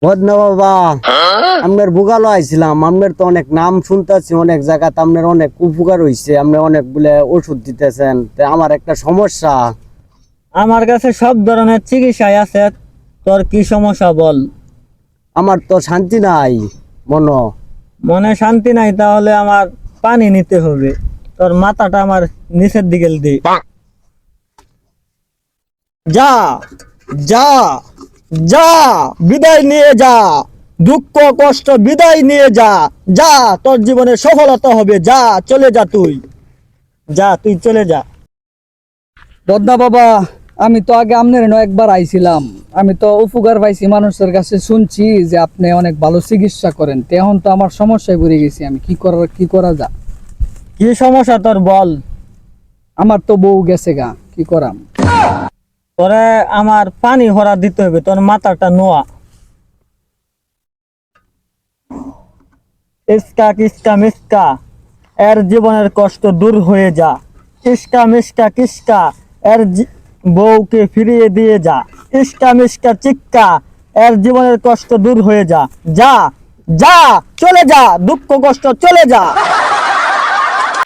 বদনা বাবা, আপনার বুগালো আইছিলাম। আপনার তো অনেক নাম শুনতেছি, অনেক জায়গাতে আপনার অনেক উপকার হইছে, আপনি অনেক বলে ওষুধ দিতেছেন। আমার একটা সমস্যা। আমার কাছে সব ধরনের চিকিৎসাই আছে। তোর কি সমস্যা বল। আমার তো শান্তি নাই মনো। মনে শান্তি নাই, তাহলে আমার পানি নিতে হবে। তোর মাথাটা আমার নিচের দিকে দে। যা যা যা, বিদায় নিয়ে যা। দুঃখ কষ্ট বিদায় নিয়ে যা। যা, তোর জীবনে সফলতা হবে। যা, চলে যা তুই। যা, তুই চলে যা। বদনা বাবা, আমি তো আগে আপনার একবার আইছিলাম। আমি তো উপকার পাইছি, মানুষের কাছে শুনছি যে আপনি অনেক ভালো চিকিৎসা করেন। তো এখন তো আমার সমস্যায় পড়ে গেছি, আমি কি করা যা। কি সমস্যা তোর বল। আমার তো বউ গেছে গা, কি করাম। তোরে আমার পানি ভরা দিতে হবে, তোর মাথাটা নোয়া। ইস্কা কিস্কা মিস্কা, এর জীবনের কষ্ট দূর হয়ে যা। ইস্কা মিস্কা কিস্কা, এর বউকে ফিরিয়ে দিয়ে যা। ইস্কা মিস্কা চিক্কা, এর জীবনের কষ্ট দূর হয়ে যা। যা যা, চলে যা, দুঃখ কষ্ট চলে যা।